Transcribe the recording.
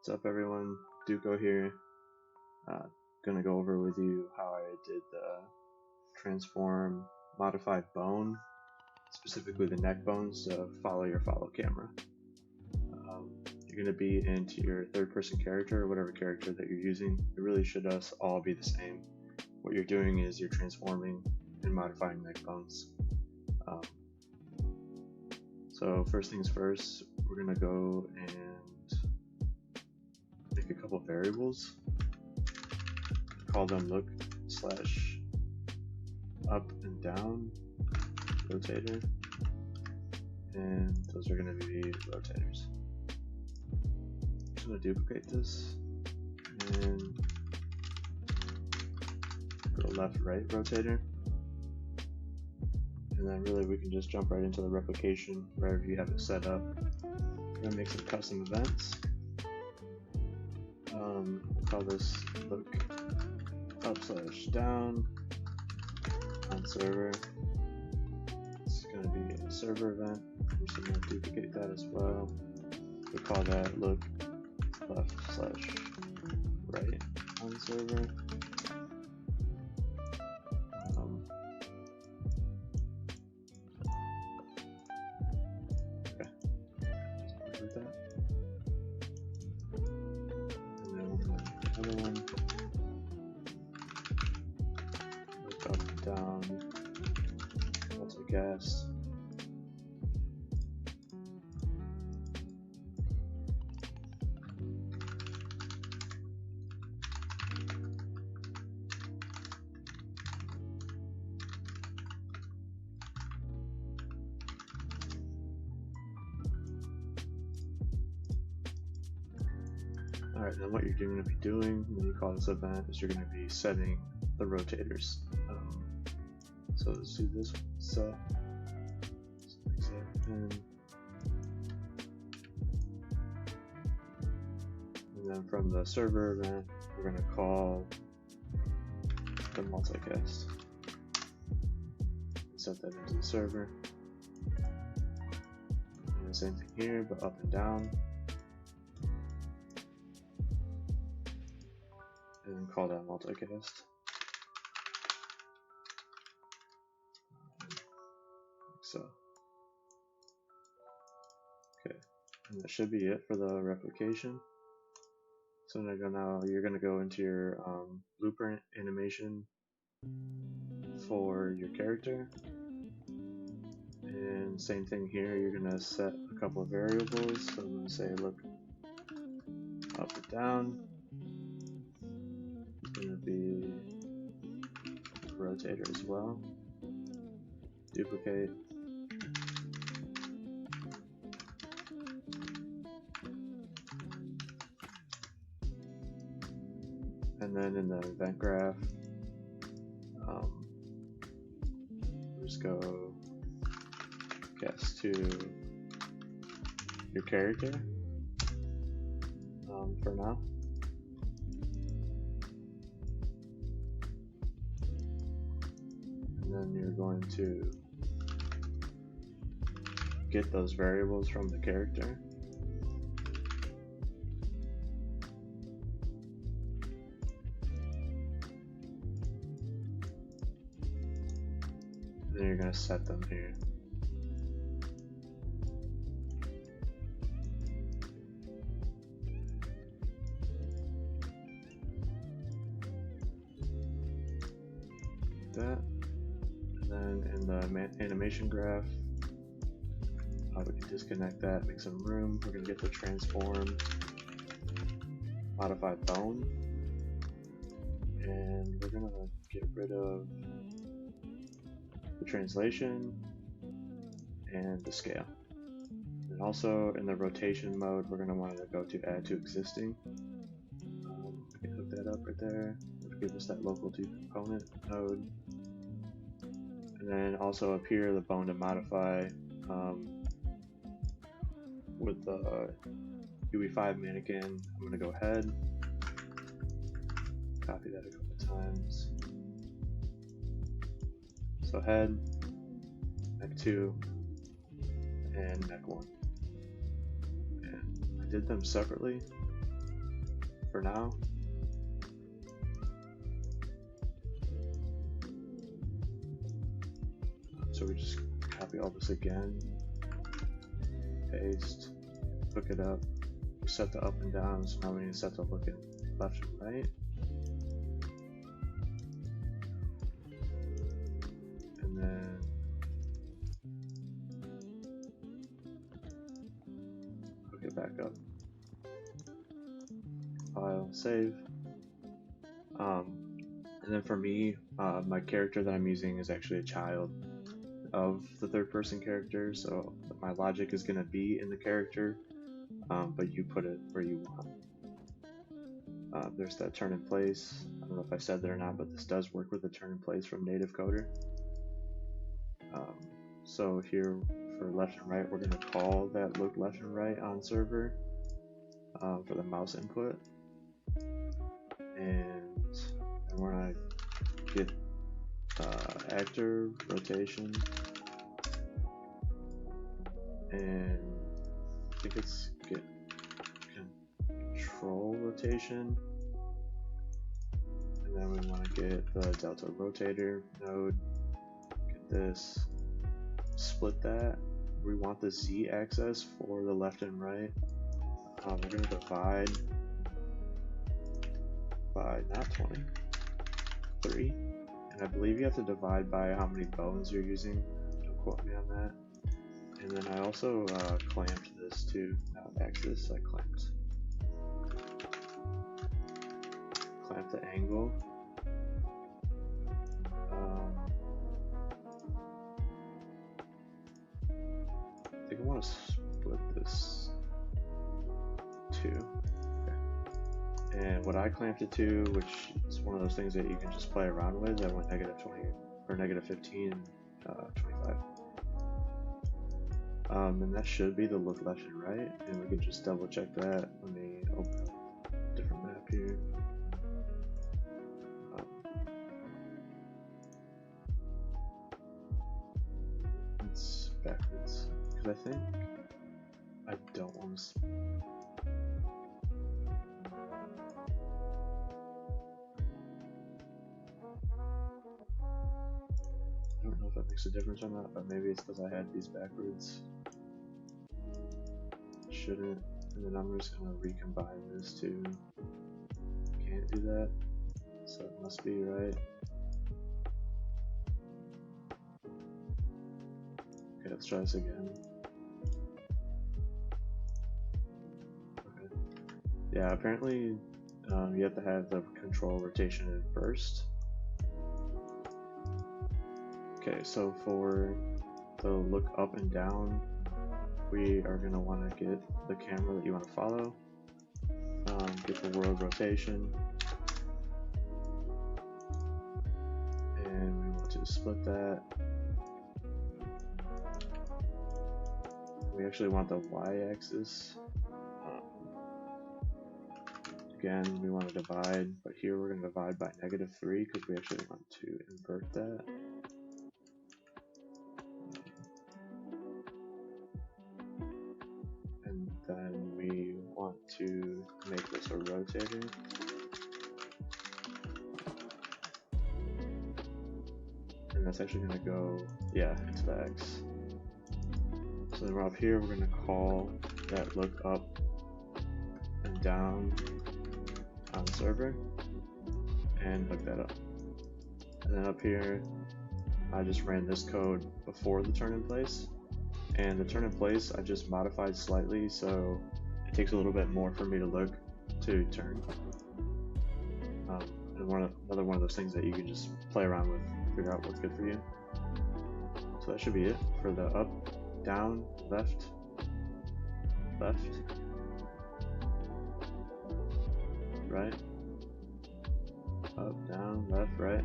What's up, everyone? Duco here. Gonna go over with you how I did the transform modified bone, specifically the neck bones, to follow your follow camera. You're gonna be into your third-person character, or whatever character that you're using. It really should all be the same. What you're doing is you're transforming and modifying neck bones. So first things first, we're gonna go and make a couple variables, call them look / up and down rotator, and those are going to be rotators. I'm just going to duplicate this and go left right rotator, and then really we can just jump right into the replication wherever you have it set up. We're going to make some custom events. We'll call this look up / down on server. It's going to be a server event. I'm just going to duplicate that as well. We'll call that look left / right on server. Okay, just do that. Another one, look up, down, multicast. Alright, then what you're going to be doing when you call this event is you're going to be setting the rotators. So let's do this set, and then from the server event, we're going to call the multicast. Set that into the server. And the same thing here, but up and down. And call that multicast. Like so. Okay, and that should be it for the replication. So now you're going to go into your blueprint animation for your character. And same thing here, you're going to set a couple of variables. So I'm going to say look up and down. Going to be rotator as well. Duplicate. And then in the event graph, just go cast to your character for now. Then you're going to get those variables from the character. Then you're going to set them here. Like that. Then in the animation graph, we can disconnect that, make some room. We're going to get the transform modified bone, and we're going to get rid of the translation and the scale. And also in the rotation mode, we're going to want to go to add to existing. We can hook that up right there. It'll give us that local to component node. And then also up here, the bone to modify with the UE5 mannequin. I'm going to go ahead, copy that a couple times. So head, neck 2, and neck 1. And I did them separately for now. So we just copy all this again, paste, look it up, we set the up and down, so now we need to set the look at left and right. And then hook it back up. File, save. And then for me, my character that I'm using is actually a child of the third person character, so my logic is going to be in the character, but you put it where you want. There's that turn in place. I don't know if I said that or not, but this does work with the turn in place from NativeCoder. So here for left and right, we're going to call that look left and right on server for the mouse input. And we're going to get actor rotation, and I think it's get control rotation, and then we want to get the delta rotator node, get this, split that. We want the Z axis for the left and right. We're going to divide by not 20, 3, and I believe you have to divide by how many bones you're using. Don't quote me on that. And then I also clamped this too, not axis, I clamped the angle. I think I want to split this too. Okay. And what I clamped it to, which is one of those things that you can just play around with, I went -20 or -15, 25. And that should be the look left and right, and we can just double check that. Let me open a different map here. It's backwards, because I think I don't want to. I don't know if that makes a difference or not, but maybe it's because I had these backwards. Shouldn't, and then I'm just going to recombine this too. Can't do that, so it must be right. Okay, let's try this again. Okay. Yeah, apparently you have to have the control rotation in first. Okay, so for the look up and down, we are going to want to get the camera that you want to follow, get the world rotation, and we want to split that. We actually want the y-axis. Again, we want to divide, but here we're going to divide by -3 because we actually want to invert that. And then we want to make this a rotator. And that's actually going to go, yeah, into the X. So then we're up here, we're going to call that look up and down on server and hook that up. And then up here, I just ran this code before the turn in place. And the turn in place I just modified slightly, so it takes a little bit more for me to look to turn. And another one of those things that you can just play around with, figure out what's good for you. So that should be it for the up, down, left, left, right, up, down, left, right.